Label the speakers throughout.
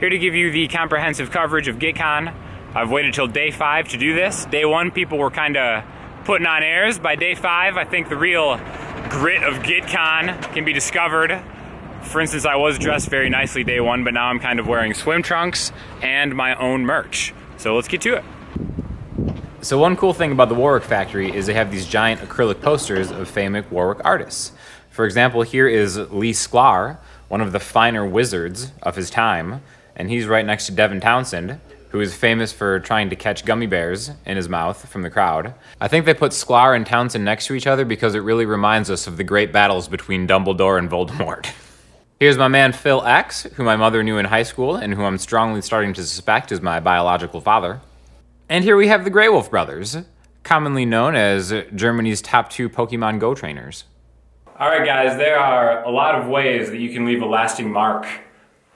Speaker 1: Here to give you the comprehensive coverage of Guitcon. I've waited till day 5 to do this. Day 1, people were kind of putting on airs. By day 5, I think the real grit of Guitcon can be discovered. For instance, I was dressed very nicely day 1, but now I'm kind of wearing swim trunks and my own merch. So let's get to it. So one cool thing about the Warwick factory is they have these giant acrylic posters of famous Warwick artists. For example, here is Lee Sklar, one of the finer wizards of his time, and he's right next to Devin Townsend, who is famous for trying to catch gummy bears in his mouth from the crowd. I think they put Sklar and Townsend next to each other because it really reminds us of the great battles between Dumbledore and Voldemort. Here's my man Phil X, who my mother knew in high school and who I'm strongly starting to suspect is my biological father. And here we have the Grey Wolf brothers, commonly known as Germany's top 2 Pokemon Go trainers. Alright guys, there are a lot of ways that you can leave a lasting mark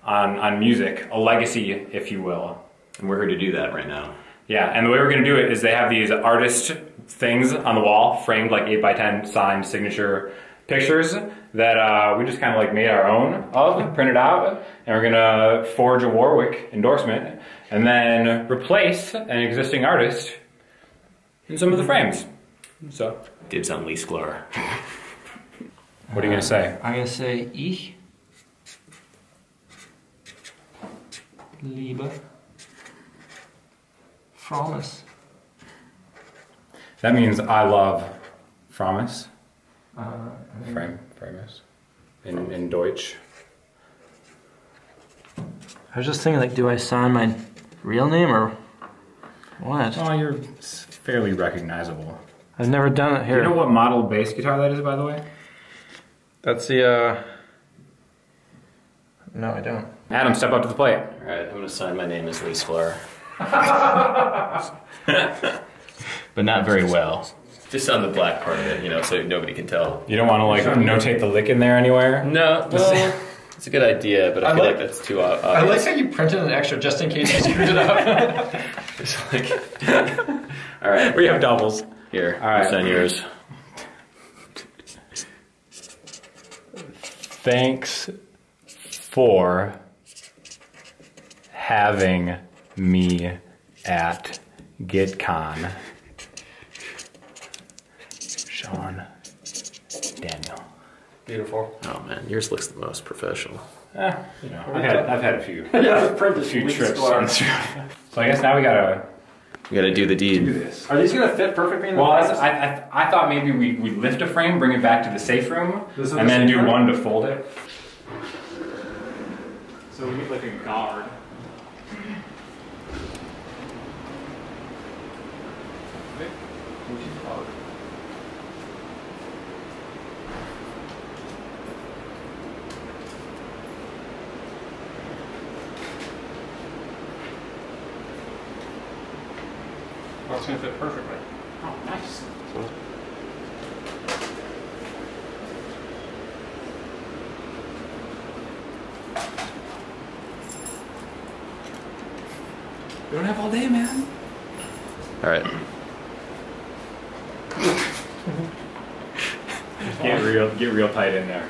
Speaker 1: on music, a legacy, if you will.
Speaker 2: And we're here to do that right now.
Speaker 1: Yeah, and the way we're going to do it is they have these artist things on the wall, framed like 8x10 signed signature pictures that we just kind of like made our own of, printed out, and we're going to forge a Warwick endorsement and then replace an existing artist in some of the frames. So,
Speaker 2: dibs on Lee Sklar.
Speaker 1: What are you going to say?
Speaker 3: I'm going to say Ich liebe Framus.
Speaker 1: That means I love Framus. Framus. In Deutsch.
Speaker 3: I was just thinking, like, do I sign my real name or what?
Speaker 1: Oh, you're fairly recognizable.
Speaker 3: I've never done it here.
Speaker 1: Do you know what model bass guitar that is, by the way?
Speaker 3: That's the, No, I don't.
Speaker 1: Adam, step up to the plate.
Speaker 2: Alright, I'm gonna sign my name as Lee Sklar. But not very well. Just on the black part of it, you know, so nobody can tell.
Speaker 1: You don't want to, like, notate the lick in there anywhere?
Speaker 2: No, well, it's a good idea, but I feel like that's too obvious.
Speaker 3: I like how you printed an extra just in case you screwed it up.
Speaker 2: It's like... Alright.
Speaker 1: We have doubles.
Speaker 2: Here,
Speaker 1: all right.
Speaker 2: Sign yours.
Speaker 1: Thanks for having me at Guitcon. Sean Daniel.
Speaker 3: Beautiful.
Speaker 2: Oh man, yours looks the most professional.
Speaker 1: You know, I've had a few.
Speaker 3: Yeah, printed
Speaker 1: a few trips on this. So I guess now we gotta
Speaker 2: do the deed.
Speaker 1: do this.
Speaker 3: Are these gonna fit perfectly in the
Speaker 1: Well,
Speaker 3: frames?
Speaker 1: I thought maybe we lift a frame, bring it back to the safe room, and then do one to fold it. So we need like a guard.
Speaker 3: Oh, it's gonna fit perfectly.
Speaker 1: Oh, nice. We don't have all day, man.
Speaker 2: Alright.
Speaker 1: Get real tight in there.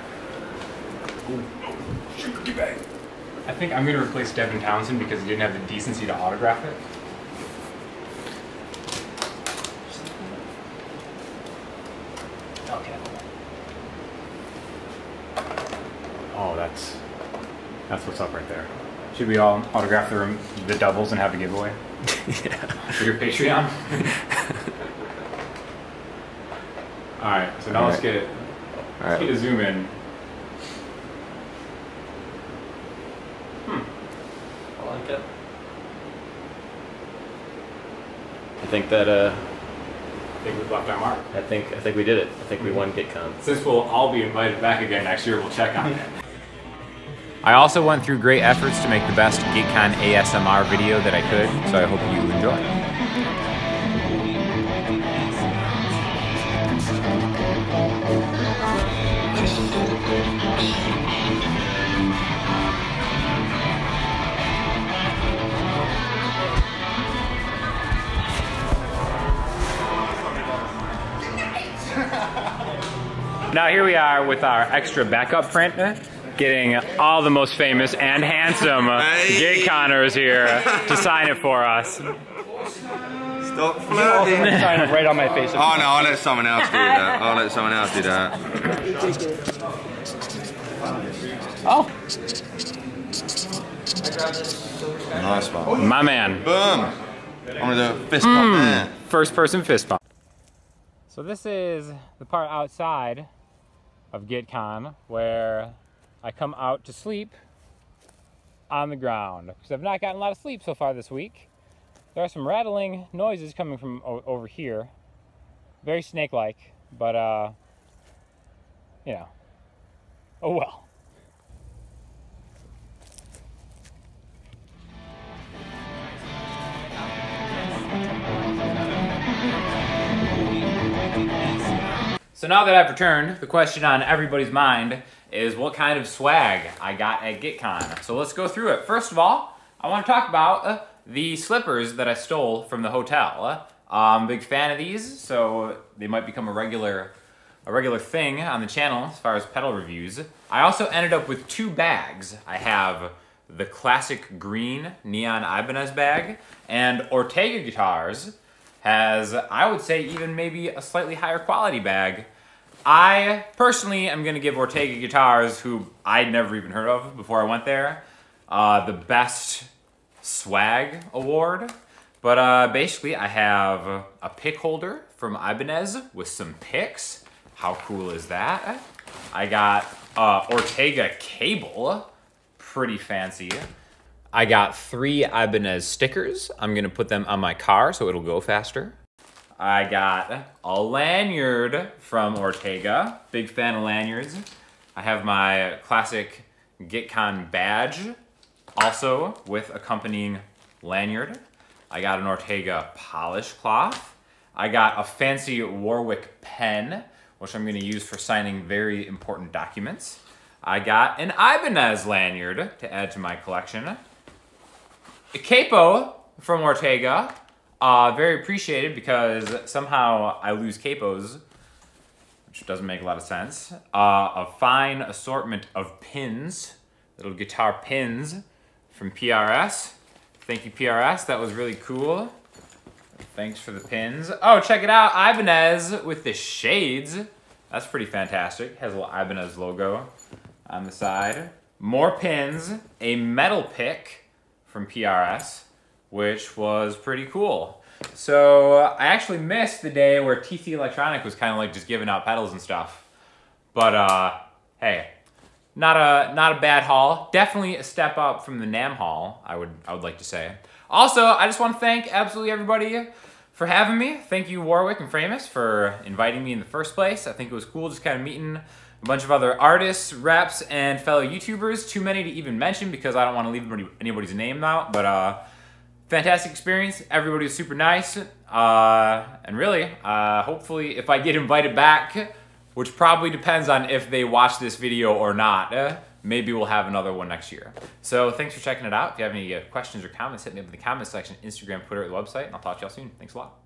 Speaker 1: I think I'm gonna replace Devin Townsend because he didn't have the decency to autograph it. Okay. Oh, that's what's up right there. Should we all autograph the doubles and have a giveaway?
Speaker 2: Yeah.
Speaker 1: For your Patreon? Alright, so now let's get a zoom in.
Speaker 3: I like it.
Speaker 2: I think that
Speaker 1: I think we've left our mark.
Speaker 2: I think we did it. I think we won Guitcon.
Speaker 1: Since we'll all be invited back again next year, we'll check on it. I also went through great efforts to make the best Guitcon ASMR video that I could, so I hope you enjoy. Now here we are with our extra backup print. getting all the most famous and handsome Guitconers here to sign it for us.
Speaker 4: Stop flirting.
Speaker 3: Sign it right on my face.
Speaker 4: Oh no, I'll let someone else do that. I'll let someone else do that.
Speaker 1: Oh.
Speaker 4: Nice one.
Speaker 1: My man.
Speaker 4: Boom. I'm gonna do a fist bump there.
Speaker 1: First person fist bump. So this is the part outside of Guitcon where I come out to sleep on the ground because I've not gotten a lot of sleep so far this week. There are some rattling noises coming from over here. Very snake-like, but you know, oh well. So now that I've returned, the question on everybody's mind is what kind of swag I got at Guitcon. So let's go through it. First of all, I want to talk about the slippers that I stole from the hotel. I'm a big fan of these, so they might become a regular thing on the channel as far as pedal reviews. I also ended up with 2 bags. I have the classic green neon Ibanez bag, and Ortega Guitars has, I would say, even maybe a slightly higher quality bag. I personally am gonna give Ortega Guitars, who I'd never even heard of before I went there, the best swag award. But basically I have a pick holder from Ibanez with some picks. How cool is that? I got Ortega cable, pretty fancy. I got 3 Ibanez stickers. I'm gonna put them on my car so it'll go faster. I got a lanyard from Ortega. Big fan of lanyards. I have my classic Guitcon badge, also with accompanying lanyard. I got an Ortega polish cloth. I got a fancy Warwick pen, which I'm gonna use for signing very important documents. I got an Ibanez lanyard to add to my collection. A capo from Ortega, very appreciated because somehow I lose capos, which doesn't make a lot of sense. A fine assortment of pins, little guitar pins from PRS. Thank you, PRS, that was really cool. Thanks for the pins. Oh, check it out, Ibanez with the shades. That's pretty fantastic. Has a little Ibanez logo on the side. More pins, a metal pick from PRS, which was pretty cool. So I actually missed the day where TC Electronic was kind of like just giving out pedals and stuff. But hey, not a bad haul. Definitely a step up from the NAMM haul, I would like to say. Also, I just want to thank absolutely everybody for having me. Thank you, Warwick and Framus, for inviting me in the first place. I think it was cool just kind of meeting a bunch of other artists, reps, and fellow YouTubers. Too many to even mention because I don't want to leave anybody's name out, but fantastic experience. Everybody was super nice. And really, hopefully if I get invited back, which probably depends on if they watch this video or not, maybe we'll have another one next year. So thanks for checking it out. If you have any questions or comments, hit me up in the comments section, Instagram, Twitter, or the website, and I'll talk to y'all soon. Thanks a lot.